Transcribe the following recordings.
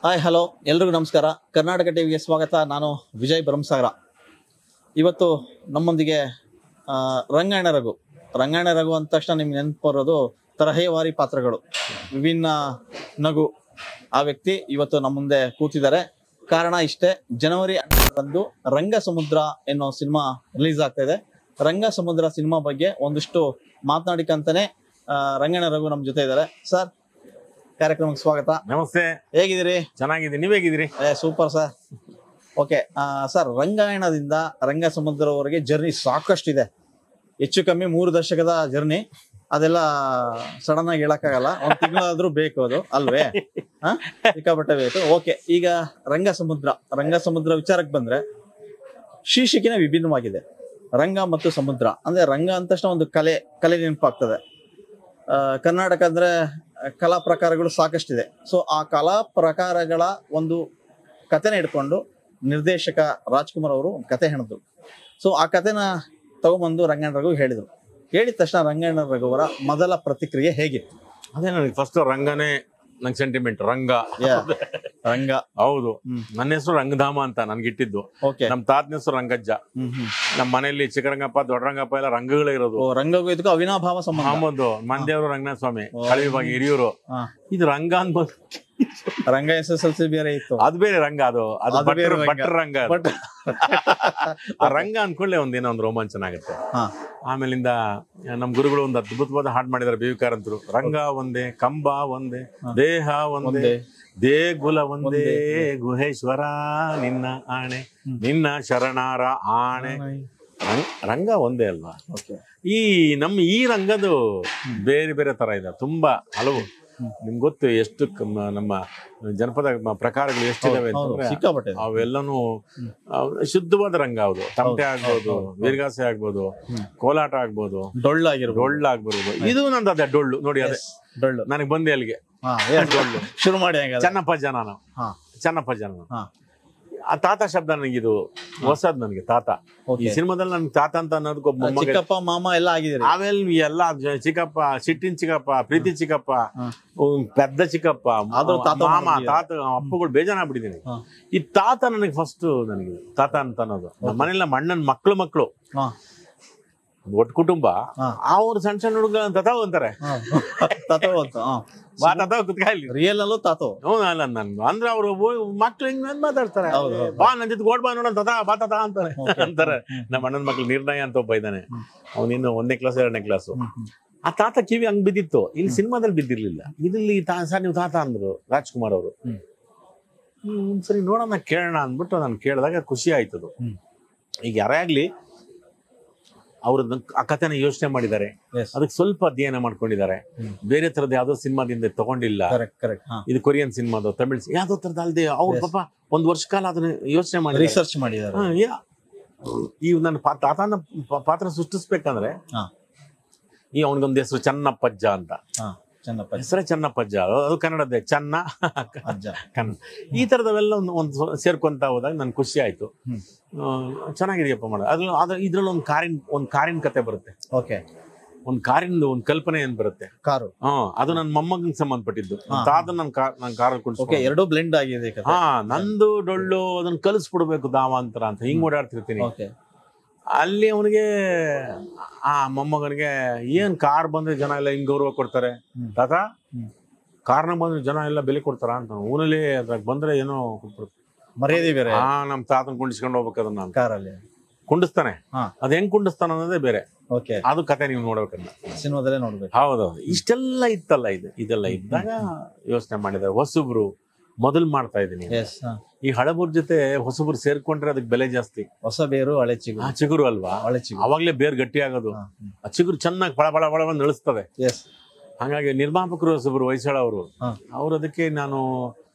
Hi hello ಎಲ್ರಿಗೂ ನಮಸ್ಕಾರ. ಕರ್ನಾಟಕ ಟಿವಿಗೆ ಸ್ವಾಗತ. ನಾನು ವಿಜಯ್ ಭರಮಸಾಗರ. ಇವತ್ತು ನಮ್ಮೊಂದಿಗೆ ರಂಗಾಯಣ ರಘು ಅಂದ ತಕ್ಷಣ ನಿಮ್ಗೆ ನೆನಪು ಬರೋದು ತರಹೇವಾರಿ ಪಾತ್ರಗಳು, ವಿಭಿನ್ನ ನಗು. ಆ ವ್ಯಕ್ತಿ ಇವತ್ತು ನಮ್ಮ ಮುಂದೆ ಕೂತಿದ್ದಾರೆ. ಕಾರಣ ಇಷ್ಟೇ, ಜನವರಿ 12ರಂದು ರಂಗ ಸಮುದ್ರ ಎನ್ನೋ ಸಿನಿಮಾ ರಿಲೀಸ್ ಆಗ್ತಾ ಇದೆ. ರಂಗ ಸಮುದ್ರ ಸಿನಿಮಾ ಬಗ್ಗೆ ಒಂದಿಷ್ಟು ಮಾತನಾಡಿಕಂತಾನೆ ರಂಗಾಯಣ ರಘು ನಮ್ಮ ಜೊತೆ ಇದ್ದಾರೆ. ಸರ್, ಕಾರ್ಯಕ್ರಮಕ್ಕೆ ಸ್ವಾಗತ. ನಮಸ್ತೆ. ಹೇಗಿದ್ದೀರಿ? ಚೆನ್ನಾಗಿದ್ದೀನಿ, ನೀವ್ ಹೇಗಿದ್ದೀರಿ? Super sir. ಓಕೆ ಸರ್, ರಂಗಾಯಣದಿಂದ ರಂಗ ಸಮುದ್ರವರೆಗೆ ಜರ್ನಿ ಸಾಕಷ್ಟಿದೆ. ಹೆಚ್ಚು ಕಮ್ಮಿ 3 ದಶಕದ ಜರ್ನಿ. ಅದೆಲ್ಲ ಸಡನ್ ಆಗಿ ಹೇಳಕ್ಕಾಗಲ್ಲ, ಒಂದು ತಿಂಗಳಾದ್ರೂ ಬೇಕು, ಅದು ಅಲ್ವೇ? ಸಿಕ್ಕಾಪಟ್ಟೆ ಬೇಕು. ಓಕೆ, ಈಗ ರಂಗ ಸಮುದ್ರ ವಿಚಾರಕ್ಕೆ ಬಂದ್ರೆ ಶೀರ್ಷಿಕೆನೇ ವಿಭಿನ್ನವಾಗಿದೆ. ರಂಗ ಮತ್ತು ಸಮುದ್ರ ಅಂದ್ರೆ, ರಂಗ ಅಂದ ತಕ್ಷಣ ಒಂದು ಕಲೆ ನೆನಪಾಗ್ತದೆ. ಕರ್ನಾಟಕ ಅಂದ್ರೆ ಕಲಾ ಪ್ರಕಾರಗಳು ಸಾಕಷ್ಟಿದೆ. ಸೊ ಆ ಕಲಾ ಪ್ರಕಾರಗಳ ಒಂದು ಕಥೆನ ಇಟ್ಕೊಂಡು ನಿರ್ದೇಶಕ ರಾಜ್ಕುಮಾರ್ ಅವರು ಒಂದು ಕತೆ ಹೇಳಿದ್ರು. ಸೊ ಆ ಕಥೆನ ತಗೊಂಬಂದು ರಂಗಾಯಣ ರಘು ಹೇಳಿದ್ರು. ಹೇಳಿದ ತಕ್ಷಣ ರಂಗಾಯಣ ರಘು ಅವರ ಮೊದಲ ಪ್ರತಿಕ್ರಿಯೆ ಹೇಗಿತ್ತು? ಅದೇ, ನನಗೆ ಫಸ್ಟ್ ರಂಗನೇ ನಂಗೆ ಸೆಂಟಿಮೆಂಟ್. ರಂಗ ಹೌದು. ನನ್ನ ಹೆಸರು ರಂಗಧಾಮ ಅಂತ ನನ್ಗಿಟ್ಟಿದ್ದು. ನಮ್ ತಾತನ ಹೆಸರು ರಂಗಜ್ಜ. ನಮ್ಮ ಮನೆಯಲ್ಲಿ ಚಿಕ್ಕರಂಗಪ್ಪ, ದೊಡ್ಡರಂಗಪ್ಪ ಎಲ್ಲ ರಂಗಗಳೇ ಇರೋದು. ರಂಗಗೂ ಇದಕ್ಕೂ ಅವಿನಾಭಾವ ಸಂಬಂಧ. ಮಂದೇವರು ರಂಗನಾಥ ಸ್ವಾಮಿ, ಕಳಿವಿಭಾಗ ಹಿರಿಯೂರು. ಇದು ರಂಗ ಅನ್ಬೋದು. ರಂಗ SSLC ಬೇರೆ ಇತ್ತು, ಅದು ಬೇರೆ ರಂಗ. ಅದು ಭಟ್ರ ರಂಗ. ಆ ರಂಗ ಅನ್ಕೊಳ್ಳೆ ಒಂದೇನೋ ಒಂದು ರೋಮಾಂಚನ ಆಗುತ್ತೆ. ಆಮೇಲಿಂದ ನಮ್ ಗುರುಗಳು ಒಂದು ಅದ್ಭುತವಾದ ಹಾಡು ಮಾಡಿದಾರೆ, ಬೇವಿಕಾರಂತರು. ರಂಗ ಒಂದೇ, ಕಂಬ ಒಂದೇ, ದೇಹ ಒಂದೇ, ದೇಗುಲ ಒಂದೇ, ಗುಹೇಶ್ವರ ನಿನ್ನ ಆಣೆ, ನಿನ್ನ ಶರಣಾರ ಆಣೆ. ರಂಗ ಒಂದೇ ಅಲ್ವಾ? ಈ ರಂಗದು ಬೇರೆ ಬೇರೆ ತರ ಇದೆ, ತುಂಬಾ ಹಲವು. ನಿಮ್ಗೆ ಗೊತ್ತು ಎಷ್ಟು ನಮ್ಮ ಜನಪದ ಪ್ರಕಾರಗಳು ಎಷ್ಟಿದಾವೆ ಅಂತಂದ್ರೆ, ಅವೆಲ್ಲನೂ ಶುದ್ಧವಾದ ರಂಗ. ಹೌದು, ತಮಟೆ ಆಗ್ಬೋದು, ವೀರಗಾಸೆ ಆಗ್ಬೋದು, ಕೋಲಾಟ ಆಗ್ಬೋದು, ಡೊಳ್ಳಾಗ್ಬೋದು. ಇದು ನಂದು ಅದೇ ಡೊಳ್ಳು ನೋಡಿ. ಅದೇ ಡೊಳ್ಳು ನನಗೆ ಬಂದೆ ಅಲ್ಲಿಗೆ. ಡೊಳ್ಳು ಶುರು ಮಾಡಿ ಚೆನ್ನಪ್ಪ ಜನ. ಆ ತಾತ ಶಬ್ದ ನನಗಿದು ಹೊಸದ್. ನನಗೆ ತಾತ ಈ ಸಿನಿಮಾದಲ್ಲಿ ನನ್ಗೆ ತಾತ ಅಂತ ಅನ್ನೋದಕ್ಕೊಬ್ಬ ಚಿಕ್ಕಪ್ಪ ಮಾಮ ಎಲ್ಲ ಆಗಿದೆ. ಆಮೇಲೆ ಎಲ್ಲ ಚಿಕ್ಕಪ್ಪ, ಸಿಟ್ಟಿನ ಚಿಕ್ಕಪ್ಪ, ಪ್ರೀತಿ ಚಿಕ್ಕಪ್ಪ, ಪೆದ್ದ ಚಿಕ್ಕಪ್ಪ, ಮಾಮ, ತಾತ, ಅಪ್ಪಗಳು ಬೇಜಾರಾಗ್ಬಿಟ್ಟಿದ್ದೀನಿ. ಈ ತಾತ ನನಗೆ ಫಸ್ಟ್, ನನಗೆ ತಾತ ಅಂತ ಅನ್ನೋದು. ನಮ್ಮ ಮನೆಯಲ್ಲ ಮಣ್ಣನ್ ಮಕ್ಳು ಒಟ್ಟು ಕುಟುಂಬ. ಅವ್ರು ಸಣ್ಣ ಸಣ್ಣ ಹುಡುಗ ತತಾವ್ ಅಂತಾರೆ. ರಿಯಲ್ ಅಲ್ಲೂ ತಾತೋ ಅಂದ್ರೆ ಅವ್ರು ಮಕ್ಳು ಹಿಂಗ್ ಮಾತಾಡ್ತಾರೆ. ಬಾ ನನ್ ಜೊತೆ ಓಡ್ ಬಾ ನೋಡ ಬಾ ತಾತ ಅಂತಾರೆ. ನಮ್ಮ ಅಣ್ಣನ ಮಕ್ಳು ನಿರ್ಣಯ ಅಂತ ಒಬ್ಬ ಇದ್ದಾನೆ, ಅವನಿನ್ನು 1ನೇ ಕ್ಲಾಸ್ 2ನೇ ಕ್ಲಾಸು. ಆ ತಾತ ಕಿವಿ ಹಂಗ್ ಬಿದ್ದಿತ್ತು. ಇಲ್ಲಿ ಸಿನಿಮಾದಲ್ಲಿ ಬಿದ್ದಿರ್ಲಿಲ್ಲ. ಇಲ್ಲಿ ಸರ್ ನೀವು ತಾತ ಅಂದ್ರು ರಾಜ್ಕುಮಾರ್ ಅವರು. ಸರಿ ನೋಡೋಣ, ಕೇಳೋಣ ಅಂದ್ಬಿಟ್ಟು ನಾನು ಕೇಳಿದಾಗ ಖುಷಿ ಆಯ್ತದು. ಈಗ ಯಾರೇ ಆಗ್ಲಿ ಅವ್ರದ್ದು ಆ ಕಥೆನ ಯೋಚನೆ ಮಾಡಿದ್ದಾರೆ, ಅದಕ್ಕೆ ಸ್ವಲ್ಪ ಅಧ್ಯಯನ ಮಾಡ್ಕೊಂಡಿದ್ದಾರೆ. ಬೇರೆ ತರದ ಯಾವ್ದೋ ಸಿನಿಮಾದಿಂದ ತಗೊಂಡಿಲ್ಲ. ಇದು ಕೊರಿಯನ್ ಸಿನಿಮಾದು, ತಮಿಳ್ ಯಾವ್ದೋ ತರದ ಅಲ್ದೆ ಅವ್ರ ಪಾಪ 1 ವರ್ಷ ಕಾಲ ಅದನ್ನ ಯೋಚನೆ ಮಾಡಿ ರಿಸರ್ಚ್ ಮಾಡಿದ್ದಾರೆ. ಈ ನನ್ನ ತಾತನ ಪಾತ್ರ ಸೃಷ್ಟಿಸ್ಬೇಕಂದ್ರೆ ಈ ಅವನಿಗೊಂದು ಹೆಸರು ಚನ್ನಪ್ಪಜ್ಜ ಅಂತ. ಹೆಸರೇ ಚನ್ನಪ್ಪಜ್ಜ, ಅದು ಕನ್ನಡದ್ದೇ, ಚೆನ್ನ ಅಜ್ಜ ಕನ್ನಡ. ಈ ತರದವೆಲ್ಲ ಒಂದು ಸೇರ್ಕೊಂತ ಹೋದಾಗ ನನ್ ಖುಷಿ ಆಯ್ತು. ಚೆನ್ನಾಗಿದೆಯಪ್ಪ ಮಾಡೋದು. ಇದ್ರಲ್ಲಿ ಒಂದು ಕಾರಿನ ಕತೆ ಬರುತ್ತೆ. ಒಂದು ಕಾರಿಂದ ಒಂದು ಕಲ್ಪನೆ ಏನ್ ಬರುತ್ತೆ, ಕಾರು. ಅದು ನನ್ನ ಮೊಮ್ಮಗನಿಗೆ ಸಂಬಂಧಪಟ್ಟಿದ್ದು. ತಾತ ನನ್ ಕಾರಲ್ಲಿ ಕುಡಿಸ್ಕೊ, ಎರಡು ಬ್ಲೆಂಡ್ ಆಗಿದೆ. ನಂದು ಡೊಳ್ಳು ಅದನ್ನ ಕಲಿಸ್ಬಿಡ್ಬೇಕು ದಾವಾಂತರ ಅಂತ ಹಿಂಗ್ ಓಡಾಡ್ತಿರ್ತೀನಿ. ಅಲ್ಲಿ ಅವನಿಗೆ, ಆ ಮೊಮ್ಮಗನಿಗೆ ಏನ್ ಕಾರ್ ಬಂದ್ರೆ ಜನ ಎಲ್ಲ ಹಿಂಗ್ ಗೌರವ ಕೊಡ್ತಾರೆ, ತಾತ ಕಾರ್ನ ಬಂದ್ರೆ ಜನ ಎಲ್ಲ ಬೆಲೆ ಕೊಡ್ತಾರ ಅಂತ. ಊರಲ್ಲಿ ಅದ್ರಾಗ ಬಂದ್ರೆ ಏನೋ ಮರ್ಯಾದೆ ಬೇರೆ. ನಮ್ ತಾತನ್ ಕುಂಡಿಸ್ಕೊಂಡು ಹೋಗ್ಬೇಕು. ಅದನ್ನ ಕಾರಲ್ಲಿ ಕುಂಡಿಸ್ತಾನೆ. ಅದ್ ಹೆಂಗ್ ಕುಂಡಿಸ್ತಾನ ಅನ್ನೋದೇ ಬೇರೆ. ಅದು ಕತೆ ನೀವು ನೋಡ್ಬೇಕಲ್ಲ, ಸಿನಿಮಾದಲ್ಲೇ ನೋಡ್ಬೇಕು. ಹೌದೌದು. ಇಷ್ಟೆಲ್ಲ ಇತ್ತಲ್ಲ, ಇದೆಲ್ಲ ಇದ್ದಾಗ ಯೋಚನೆ ಮಾಡಿದ್ದಾರೆ. ಹೊಸಬ್ರು ಮೊದಲು ಮಾಡ್ತಾ ಇದೀನಿ. ಈ ಹಳಬರ್ ಜೊತೆ ಹೊಸಬ್ರು ಸೇರ್ಕೊಂಡ್ರೆ ಅದಕ್ಕೆ ಬೆಲೆ ಜಾಸ್ತಿ. ಹೊಸ ಬೇರು ಹಳೆ ಚಿಗುರು ಅಲ್ವಾ? ಅವಾಗ್ಲೇ ಬೇರ್ ಗಟ್ಟಿ ಆಗೋದು. ಆ ಚಿಗುರು ಚೆನ್ನಾಗಿ ಬಳ ನಳಿಸ್ತದೆ. ಹಾಗಾಗಿ ನಿರ್ಮಾಪಕರು ಹೊಸಬ್ರು, ಹೊಯ್ಸಳ ಅವ್ರು ಅದಕ್ಕೆ ನಾನು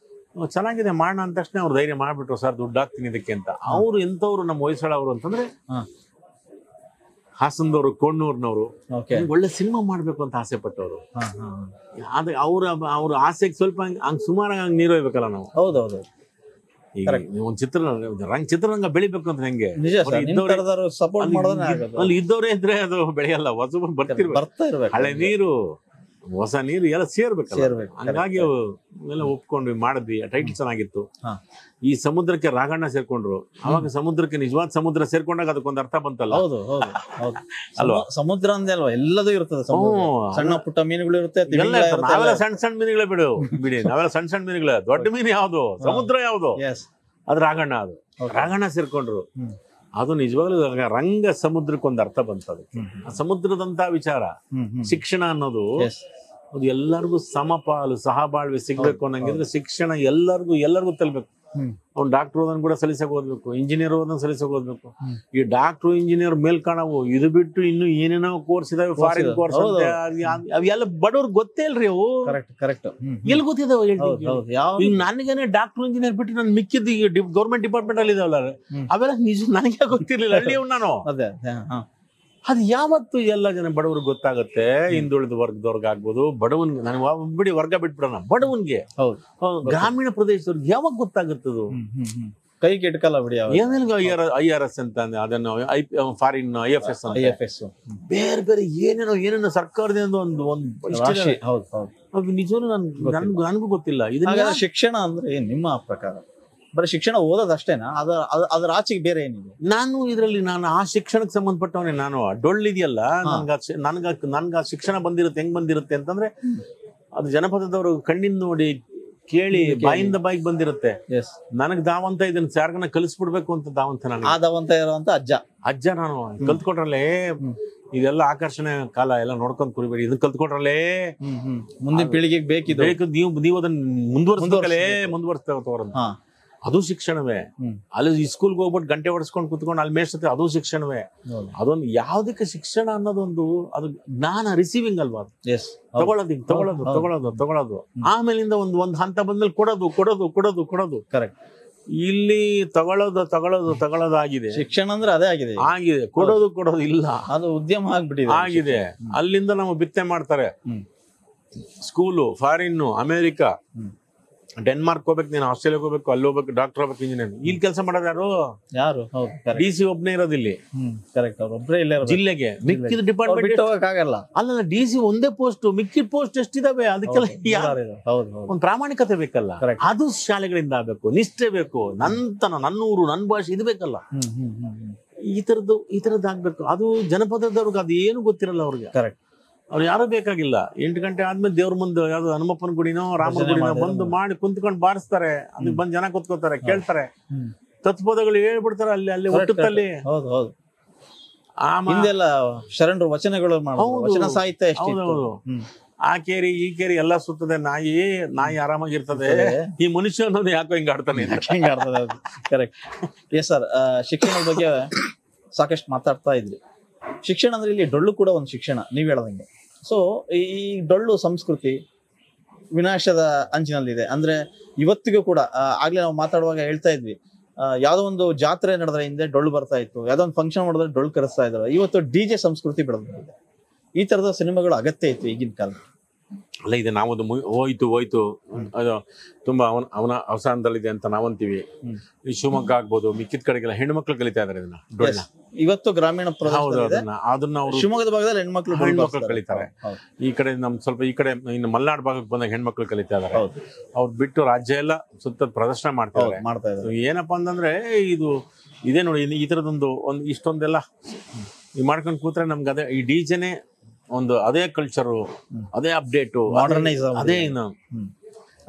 ಚೆನ್ನಾಗಿದೆ ಮಾಡೋಣ ಅಂದ ತಕ್ಷಣ ಅವ್ರು ಧೈರ್ಯ ಮಾಡ್ಬಿಟ್ರು, ಸರ್ ದುಡ್ಡು ಹಾಕ್ತೀನಿ ಇದಕ್ಕೆ ಅಂತ. ಅವ್ರು ಎಂತವ್ರು ನಮ್ಮ ಹೊಯ್ಸಳ ಅವರು ಅಂತಂದ್ರೆ, ಹಾಸನದವರು, ಕೋಣ್ಣೂರ್ನವರು. ಒಳ್ಳೆ ಸಿನಿಮಾ ಮಾಡ್ಬೇಕು ಅಂತ ಆಸೆ ಪಟ್ಟವರು. ಅದ ಅವ್ರ ಆಸೆಗೆ ಸ್ವಲ್ಪ ಹಂಗ್ ಸುಮಾರಾಗಿ ಹಂಗ್ ನೀರು ಹೋಗ್ಬೇಕಲ್ಲ ನಾವು. ಹೌದೌದು. ಈಗ ಒಂದ್ ಚಿತ್ರರಂಗ ಬೆಳಿಬೇಕು ಅಂತ ಹೆಂಗೆ ಸಪೋರ್ಟ್ ಅಲ್ಲಿ ಇದ್ದವರೇ ಇದ್ರೆ ಅದು ಬೆಳೆಯಲ್ಲ. ಹೊಸಬ್ರು ಬರ್ತಾ ಇರ್ಬೇಕು. ಹಳೆ ನೀರು ಹೊಸ ನೀರು ಎಲ್ಲ ಸೇರ್ಬೇಕು. ಸೇರ್ಬೇಕು. ಹಂಗಾಗಿ ಎಲ್ಲ ಒಪ್ಕೊಂಡ್ವಿ, ಮಾಡಿದ್ವಿ. ಟೈಟಲ್ ಚೆನ್ನಾಗಿತ್ತು. ಹಾ. ಈ ಸಮುದ್ರಕ್ಕೆ ರಾಘಣ್ಣ ಸೇರ್ಕೊಂಡ್ರು. ಅವಾಗ ಸಮುದ್ರಕ್ಕೆ ನಿಜವಾದ ಸಮುದ್ರ ಸೇರ್ಕೊಂಡಾಗ ಅದಕ್ಕೊಂದು ಅರ್ಥ ಬಂತಲ್ಲ. ಹೌದು ಹೌದು ಹೌದು. ಸಮುದ್ರ ಅಂದೇ ಅಲ್ವಾ, ಎಲ್ಲದೂ ಇರ್ತದೆ. ಸಣ್ಣ ಪುಟ್ಟ ಮೀನುಗಳು ಇರುತ್ತೆ, ನಾವೆಲ್ಲ ಸಣ್ಣ ಮೀನುಗಳೇ ಬಿಡಿ, ನಾವೆಲ್ಲ ಸಣ್ಣ ಮೀನುಗಳೇ. ದೊಡ್ಡ ಮೀನು ಯಾವ್ದು, ಸಮುದ್ರ ಯಾವ್ದು, ಅದು ರಾಘಣ್ಣ. ಅದು ರಾಘಣ್ಣ ಸೇರ್ಕೊಂಡ್ರು. ಅದು ನಿಜವಾಗ್ಲೂ ರಂಗ ಸಮುದ್ರಕ್ಕೊಂದು ಅರ್ಥ ಬಂತದು. ಆ ಸಮುದ್ರದಂತ ವಿಚಾರ ಶಿಕ್ಷಣ ಅನ್ನೋದು ಅದು ಎಲ್ಲರಿಗೂ ಸಮಪಾಲು ಸಹಬಾಳ್ವೆ ಸಿಗ್ಬೇಕು ಅನ್ನಂಗಿದ್ರೆ ಶಿಕ್ಷಣ ಎಲ್ಲರಿಗೂ ತಲುಪಬೇಕು. ಅವ್ನು ಡಾಕ್ಟರ್ ಓದನ್ ಕೂಡ ಸಲೀಸಾಗಿ ಓದ್ಬೇಕು, ಇಂಜಿನಿಯರ್ ಓದನ್ ಸಲೀಸಾಗಿ ಓದ್ಬೇಕು. ಈ ಡಾಕ್ಟರ್ ಇಂಜಿನಿಯರ್ ಮೇಲ್ ಕಾಣವು, ಇದು ಬಿಟ್ಟು ಇನ್ನು ಏನೇನೋ ಕೋರ್ಸ್ ಇದಾವೆ, ಫಾರಿನ್ ಕೋರ್ಸ್ ಅವೆಲ್ಲ ಬಡವ್ರಿಗೆ ಗೊತ್ತೇ ಇಲ್ರಿ ಅವು. ಎಲ್ಲಿ ಗೊತ್ತಿದಾವ? ಈಗ ನನಗೇನೆ ಡಾಕ್ಟರ್ ಇಂಜಿನಿಯರ್ ಬಿಟ್ಟು ನಾನು ಮಿಕ್ಕಿದ್ದು ಗೌರ್ಮೆಂಟ್ ಡಿಪಾರ್ಟ್ಮೆಂಟ್ ಅಲ್ಲಿ ಇದಾವಲ್ಲ, ಅವೆಲ್ಲ ನಿಜ ನನಗೆ ಗೊತ್ತಿರ್ಲಿಲ್ಲ. ಹಳ್ಳಿಯವ್ ನಾನು. ಅದು ಯಾವತ್ತು ಎಲ್ಲ ಜನ ಬಡವ್ರಿಗೆ ಗೊತ್ತಾಗುತ್ತೆ. ಹಿಂದುಳಿದ ವರ್ಗದವ್ರಿಗೆ ಆಗ್ಬೋದು, ಬಡವನ್ಗೆ, ನನಗೆ ಬಿಡಿ ವರ್ಗ ಬಿಟ್ಬಿಡೋಣ, ಬಡವನ್ಗೆ, ಗ್ರಾಮೀಣ ಪ್ರದೇಶದವ್ರಿಗೆ ಯಾವಾಗ ಗೊತ್ತಾಗುತ್ತದು? ಕೈ ಕೆಟ್ಕಲ್ಲ ಬಿಡಿ. IRS ಅಂತ ಅದನ್ನು ಫಾರಿನ್ IFS ಬೇರೆ ಬೇರೆ ಏನೇನೋ ಸರ್ಕಾರದಿಂದ ಒಂದು ನಿಜವೂ ನನಗೂ ಗೊತ್ತಿಲ್ಲ. ಇದನ್ನ ಶಿಕ್ಷಣ ಅಂದ್ರೆ ನಿಮ್ಮ ಪ್ರಕಾರ ಬರೀ ಶಿಕ್ಷಣ ಓದೋದಷ್ಟೇನಾ? ಅದ್ರ ಆಚೆಗೆ ಬೇರೆ ಏನಿದೆ? ನಾನು ಆ ಶಿಕ್ಷಣಕ್ಕೆ ಸಂಬಂಧಪಟ್ಟವನೇ. ನಾನು ಡೊಳ್ಳಿದೆಯಲ್ಲ, ನನ್ಗ ಶಿಕ್ಷಣ ಬಂದಿರುತ್ತೆ. ಹೆಂಗ್ ಬಂದಿರುತ್ತೆ ಅಂತಂದ್ರೆ ಅದು ಜನಪದದವರು ಕಣ್ಣಿಂದ ನೋಡಿ ಕೇಳಿ ಬಾಯಿಂದ ಬಾಯಿಗೆ ಬಂದಿರುತ್ತೆ. ನನಗ್ ದಾವಂತ ಇದನ್ನ ಯಾರ್ಗನ ಕಲಿಸ್ಬಿಡ್ಬೇಕು ಅಂತ ದಾವಂತ. ದಾವಂತ ಇರುವಂತ ಅಜ್ಜ ನಾನು ಕಲ್ತ್ಕೊಟ್ರಲ್ಲೇ ಇದೆಲ್ಲ ಆಕರ್ಷಣೆ ಕಾಲ ಎಲ್ಲ ನೋಡ್ಕೊಂಡ್ ಕುರಿಬೇಡಿ, ಇದನ್ನ ಕಲ್ತ್ಕೊಟ್ರಲ್ಲೇ ಮುಂದಿನ ಪೀಳಿಗೆಗೆ ಬೇಕು, ನೀವು ಅದನ್ನ ಮುಂದುವರಿಸ್ತವ್ರಂತ. ಅದು ಶಿಕ್ಷಣವೇ. ಅಲ್ಲಿ ಸ್ಕೂಲ್ಗೆ ಹೋಗ್ಬಿಟ್ಟು ಗಂಟೆ ಹೊಡ್ಸ್ಕೊಂಡು ಕುತ್ಕೊಂಡು ಅಲ್ಲಿ ಮೇಷ್ಟ್ರೆ ಅದು ಶಿಕ್ಷಣವೇ. ಅದೊಂದು ಯಾವ್ದಕ್ಕೆ ಶಿಕ್ಷಣ ಅನ್ನೋದೊಂದು ಅದು ಜ್ಞಾನ ರಿಸೀವಿಂಗ್ ಅಲ್ವಾ? ತಗೊಳ್ಳೋದು ಆಮೇಲಿಂದ ಒಂದು ಹಂತ ಬಂದ್ಮೇಲೆ ಕೊಡೋದು. ಕರೆಕ್ಟ್. ಇಲ್ಲಿ ತಗೊಳ್ಳೋದಾಗಿದೆ. ಶಿಕ್ಷಣ ಅಂದ್ರೆ ಅದೇ ಆಗಿದೆ. ಕೊಡೋದು ಇಲ್ಲ, ಅದು ಉದ್ಯಮ ಆಗಿದೆ. ಅಲ್ಲಿಂದ ನಾವು ಬಿತ್ತೆ ಮಾಡ್ತಾರೆ. ಸ್ಕೂಲು, ಫಾರಿನ್, ಅಮೆರಿಕಾ, ಡೆನ್ಮಾರ್ಕ್ ಹೋಗ್ಬೇಕು, ನೀನು ಆಸ್ಟ್ರೇಲಿಯಾಗ ಹೋಗ್ಬೇಕು, ಅಲ್ಲಿ ಹೋಗ್ಬೇಕು, ಡಾಕ್ಟರ್ ಹೋಗ್ಬೇಕು, ಇಂಜಿನಿಯರ್. ಇಲ್ಲಿ ಕೆಲಸ ಮಾಡೋದು ಯಾರು? DC ಒಬ್ನೇ ಇರೋದಿಲ್ಲಿ ಜಿಲ್ಲೆಗೆ. ಮಿಕ್ಕಿದ ಡಿಪಾರ್ಟ್ಮೆಂಟ್ ಅಲ್ಲ, DC ಒಂದೇ ಪೋಸ್ಟ್, ಮಿಕ್ಕಿದ ಪೋಸ್ಟ್ ಎಷ್ಟಿದಾವೆ? ಅದಕ್ಕೆಲ್ಲ ಒಂದು ಪ್ರಾಮಾಣಿಕತೆ ಬೇಕಲ್ಲ. ಅದು ಶಾಲೆಗಳಿಂದ ಆಗ್ಬೇಕು, ನಿಷ್ಠೆ ಬೇಕು, ನನ್ನೂರು ನನ್ನ ಭಾಷೆ ಇದು ಬೇಕಲ್ಲ. ಈ ತರದ್ದು ಆಗ್ಬೇಕು. ಅದು ಜನಪದದವ್ರಿಗೆ ಅದು ಏನು ಗೊತ್ತಿರಲ್ಲ ಅವ್ರಿಗೆ. ಕರೆಕ್ಟ್. ಅವ್ರು ಯಾರು ಬೇಕಾಗಿಲ್ಲ. 8 ಗಂಟೆ ಆದ್ಮೇಲೆ ದೇವ್ರ ಮುಂದೆ ಯಾವ್ದು ಹನುಮಪ್ಪನ ಗುಡಿನೋ ರಾಮನ ಗುಡಿನೋ ಬಂದು ಮಾಡಿ ಕುಂತ್ಕೊಂಡು ಬಾರಿಸ್ತಾರೆ. ಅದಕ್ಕೆ ಬಂದ್ ಜನ ಕೂತ್ಕೋತಾರೆ, ಕೇಳ್ತಾರೆ, ತತ್ಪದಗಳು ಹೇಳ್ಬಿಡ್ತಾರೆ. ಅಲ್ಲಿ ಹುಟ್ಟುತ್ತಲ್ಲಿ ಹಿಂದೆಲ್ಲ ಶರಣರು ವಚನಗಳು ವಚನ ಸಾಹಿತ್ಯ. ಆ ಕೇರಿ ಈ ಕೇರಿ ಎಲ್ಲ ಸುತ್ತದೆ. ನಾಯಿ ಆರಾಮಾಗಿರ್ತದೆ. ಈ ಮನುಷ್ಯ ಅನ್ನೋದು ಯಾಕೋ ಹಿಂಗ ಆಡ್ತಾನೆ. ಕರೆಕ್ಟ್. ಎಸ್ ಸರ್, ಶಿಕ್ಷಣದ ಬಗ್ಗೆ ಸಾಕಷ್ಟು ಮಾತಾಡ್ತಾ ಇದ್ರಿ. ಶಿಕ್ಷಣ ಅಂದ್ರೆ ಇಲ್ಲಿ ಡೊಳ್ಳು ಕೂಡ ಒಂದು ಶಿಕ್ಷಣ, ನೀವ್ ಹೇಳದಂಗೆ. ಸೊ ಈ ಡೊಳ್ಳು ಸಂಸ್ಕೃತಿ ವಿನಾಶದ ಅಂಚಿನಲ್ಲಿದೆ. ಅಂದ್ರೆ ಇವತ್ತಿಗೂ ಕೂಡ ಆಗ್ಲೇ ನಾವು ಮಾತಾಡುವಾಗ ಹೇಳ್ತಾ ಇದ್ವಿ, ಯಾವ್ದೋ ಒಂದು ಜಾತ್ರೆ ನಡೆದ್ರೆ ಹಿಂದೆ ಡೊಳ್ಳು ಬರ್ತಾ ಇತ್ತು, ಯಾವ್ದೋ ಒಂದು ಫಂಕ್ಷನ್ ಮಾಡಿದ್ರೆ ಡೊಳ್ಳು ಕರೆಸ್ತಾ ಇದ್ರು. ಇವತ್ತು DJ ಸಂಸ್ಕೃತಿ ಬೆಳೆದಿದೆ. ಈ ತರದ ಸಿನಿಮಾಗಳು ಅಗತ್ಯ ಇತ್ತು ಈಗಿನ ಕಾಲ. ಅಲ್ಲ, ಇದೆ ನಾವೊಂದು ಹೋಯ್ತು ಅದು ತುಂಬಾ ಅವನ ಅವಸಾನದಲ್ಲಿದೆ ಅಂತ ನಾವಂತೀವಿ. ಈ ಶಿವಮೊಗ್ಗ ಆಗ್ಬೋದು, ಮಿಕ್ಕಿದ ಕಡೆಗೆಲ್ಲ ಹೆಣ್ಮಕ್ಳು ಕಲಿತಾ ಇದಾರೆ ಇದನ್ನ, ಡೊಳ್ಳ. ಇವತ್ತು ಗ್ರಾಮೀಣ ಅದನ್ನ ಅವರು ಶಿವಮೊಗ್ಗದ ಭಾಗದಲ್ಲಿ ಹೆಣ್ಮಕ್ಳು ಕಲಿತಾರೆ. ಈ ಕಡೆ ಈ ಕಡೆ ಇನ್ನು ಮಲೆನಾಡು ಭಾಗಕ್ಕೆ ಬಂದಾಗ ಹೆಣ್ಮಕ್ಳು ಕಲಿತಾ ಇದಾರೆ. ಅವ್ರು ಬಿಟ್ಟು ರಾಜ್ಯ ಎಲ್ಲ ಸುತ್ತ ಪ್ರದರ್ಶನ ಮಾಡ್ತಾ ಇದ್ದಾರೆ. ಏನಪ್ಪಾ ಅಂತಂದ್ರೆ ಇದೇ ನೋಡಿ, ಈ ತರದೊಂದು ಇಷ್ಟೊಂದೆಲ್ಲ ಮಾಡ್ಕೊಂಡು ಕೂತ್ರೆ ನಮ್ಗೆ ಅದೇ ಈ DJನೇ ಒಂದು ಅದೇ ಕಲ್ಚರು, ಅದೇ ಅಪ್ಡೇಟು, ಅದೇ ಏನು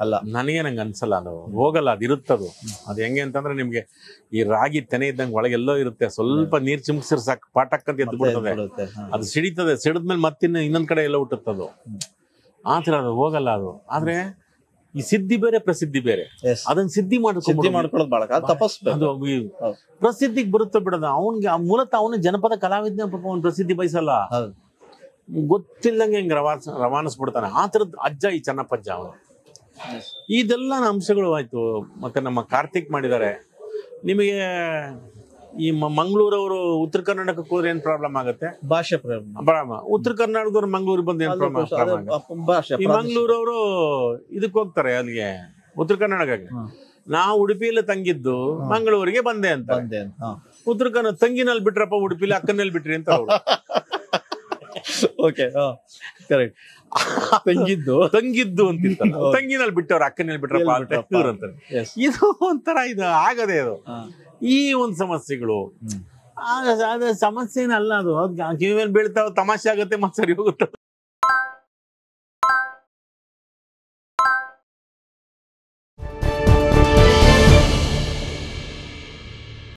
ಅಲ್ಲ. ನಂಗೆ ಅನ್ಸಲ್ಲ, ಅದು ಹೋಗಲ್ಲ. ಅದು ಇರುತ್ತದು. ಅದು ಹೆಂಗೆ ಅಂತಂದ್ರೆ ನಿಮ್ಗೆ ಈ ರಾಗಿ ತೆನೆ ಇದ್ದಂಗೆ ಒಳಗೆಲ್ಲೋ ಇರುತ್ತೆ. ಸ್ವಲ್ಪ ನೀರ್ ಚಿಮ್ಸಿರ್ ಸಾಕು, ಪಾಟಕ್ಕಂತ ಎದ್ದು ಬಿಡ್ತದೆ. ಅದು ಸಿಡಿತದೆ. ಸಿಡಿದ್ಮೇಲೆ ಮತ್ತಿನ್ನ ಇನ್ನೊಂದ್ ಕಡೆ ಎಲ್ಲ ಹುಟ್ಟುತ್ತದು. ಆ ತರ ಅದು ಹೋಗಲ್ಲ ಅದು. ಆದ್ರೆ ಈ ಸಿದ್ಧಿ ಬೇರೆ, ಪ್ರಸಿದ್ಧಿ ಬೇರೆ. ಅದನ್ನ ಸಿದ್ಧಿ ಮಾಡ್ಕೊಳ್ಳೋದು ಬಹಳ ತಪಸ್ಸು. ಅದು ಪ್ರಸಿದ್ಧಿಗೆ ಬರುತ್ತೆ ಬಿಡೋದು. ಅವನ್ಗೆ ಮೂಲತಃ ಅವನು ಜನಪದ ಕಲಾವಿದ್ನ, ಅವ್ನು ಪ್ರಸಿದ್ಧಿ ಬಯಸಲ್ಲ. ಗೊತ್ತಿಲ್ಲಂಗೆ ಹಿಂಗ್ ರವಾನಿಸ್ಬಿಡ್ತಾನೆ. ಆ ತರದ್ ಅಜ್ಜ ಈ ಚೆನ್ನಪ್ಪಜ್ಜ ಅವನು. ಇದೆಲ್ಲ ಅಂಶಗಳು ಆಯ್ತು. ಮತ್ತೆ ನಮ್ಮ ಕಾರ್ತಿಕ್ ಮಾಡಿದ್ದಾರೆ. ನಿಮಗೆ ಈ ಮಂಗಳೂರವರು ಉತ್ತರ ಕರ್ನಾಟಕಕ್ಕೆ ಹೋದ್ರೆ ಏನ್ ಪ್ರಾಬ್ಲಮ್ ಆಗುತ್ತೆ? ಭಾಷೆ ಪ್ರಾಬ್ಲಮ್. ಉತ್ತರ ಕರ್ನಾಟಕದವ್ರು ಮಂಗಳೂರಿಗೆ ಬಂದು ಏನ್ ಪ್ರಾಬ್ಲಮ್? ಈ ಮಂಗಳೂರವರು ಇದಕ್ಕೆ ಹೋಗ್ತಾರೆ, ಅಲ್ಲಿಗೆ ಉತ್ತರ ಕರ್ನಾಟಕಕ್ಕೆ. ನಾವು ಉಡುಪಿಯಲ್ಲಿ ತಂಗಿದ್ದು ಮಂಗಳೂರಿಗೆ ಬಂದೆ ಅಂತ. ಉತ್ತರ ಕನ್ನಡ ತಂಗಿನಲ್ಲಿ ಬಿಟ್ರಪ್ಪ, ಉಡುಪಿಲಿ ಅಕ್ಕನಲ್ಲಿ ಬಿಟ್ರಿ ಅಂತ. Okay correct. ತಂಗಿದ್ದು ತಂಗಿದ್ದು ಅಂತಿರ್ತಾರೆ, ತಂಗಿನಲ್ಲಿ ಬಿಟ್ಟವ್ರು ಅಕ್ಕನಲ್ಲಿ ಬಿಟ್ರಪ್ಪ ಅಂತಾರೆ. ಇದು ಒಂಥರ ಇದು ಆಗದೆ ಅದು. ಈ ಒಂದು ಸಮಸ್ಯೆಗಳು ಅದು ಸಮಸ್ಯೆನಲ್ಲ, ಅದು ಕಿವಿ ಮೇಲೆ ಬೀಳ್ತಾವ, ತಮಾಷೆ ಆಗತ್ತೆ ಮತ್ತೆ ಸರಿ ಹೋಗುತ್ತೆ.